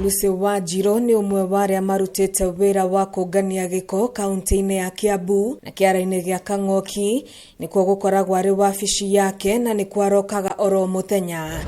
Lucy Wanjiru ni umwe wa aria marutite wira wa kungania giko kaunti-ini ya Kiambu na kiara-ini gia Kang'oki nikuo gukoragwo ari wabici yake na nikuo arokaga oro muthenya.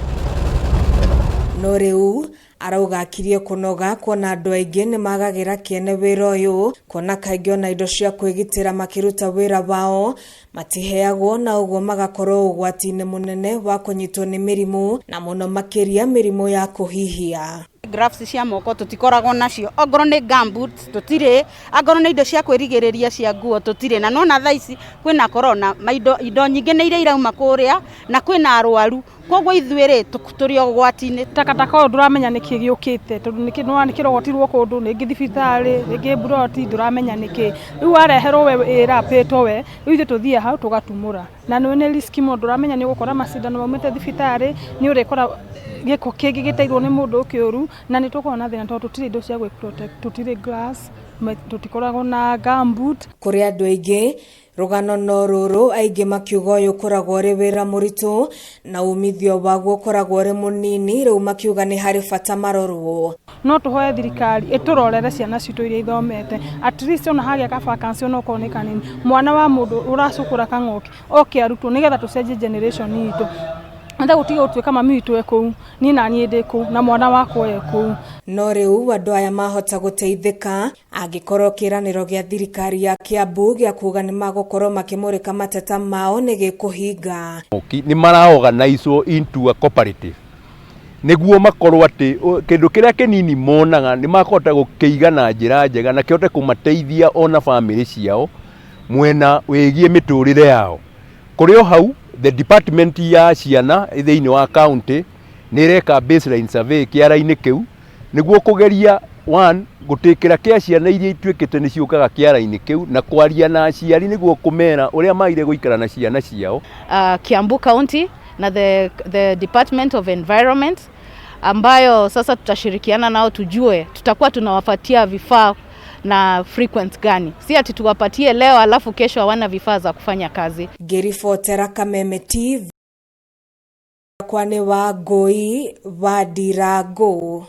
No riu arauga akirie kunoga kuona andu aingi ni magagira kiene wira uyu kuona kaingi ona indo cia kwigitira makiruta wira wao matiheagwo na uguo magakorwo ugwati-ini munene wa kunyitwo ni mirimu na muno makiria mirimu ya kuhihia. Gloves cia moko tutikoragwo nacio, ongoro ni gumboots tutire, ongoro ni indo cia kwirigiriria cia nguo tutire, na nona thaici kwina corona indo nyingi ni iria irauma kuria na kwina arwaru, kogwo ithuire turi ogwati-ini. Takataka nduramenya niki giukite tondu niki ni kirogotirwo kundu ningi thibitari ningi buroti nduramenya niki riu areherwo we rapetwo we ithu tuthie hau tugatumura na ni risk mo nduramenya ni gukora macindano maumite thibitari ni urikora giko kingi giteirwo ni mundu kiuru na ni tukona thina tondu tutire indo cia protect, tutire glass, tutikoragwo na gumboot. Kuri andu aingi rugano no ruru aingi makiuga uyu ukoragwo ri wira muritu na umithio waguo ukoragwo ri munini, riu makiuga ni hari bata marorwo. No tuhoe thirikari iturorere ciana citu iria ithomete, at least ona hagia ka vacancy ona ukone kanini mwana wa mundu uracukura Kang'oki oke arutwo nigetha tucenjie generation itu. Anda gutiga utuika mami witu eku ni nani ndiku na mwana wakwa eku. No riu andu aya mahota guteithika angikorwo kiraniro gia thirikari ya Kiambu gia kuga ni magukorwo makimurika mateta mao ni gikuhinga. Ni maraorganize into a cooperative niguo makorwo ati kindu kiria kinini monaga ni makota gukiiga na njira njega na kiote kumateithia ona family ciao mwena wigie miturire yao. Kurio hau the department ya ciana thiini wa county ni reka baseline survey kiara-ini kiu niguo kugeria one gutikira kia ciana iria itwikite ni ciukaga kiara-ini kiu na kwaria na aciari niguo kumera uria maire guikara na ciana ciao. Kiambu County na the Department of Environment ambayo sasa tutashirikiana nao tujue tutakuwa tunawapatia vifaa na frequent gani, si ati tuwapatie leo alafu kesho hawana vifaa za kufanya kazi. Gerifotera Kameme TV, kwani wa Ngui wa Ndiragu.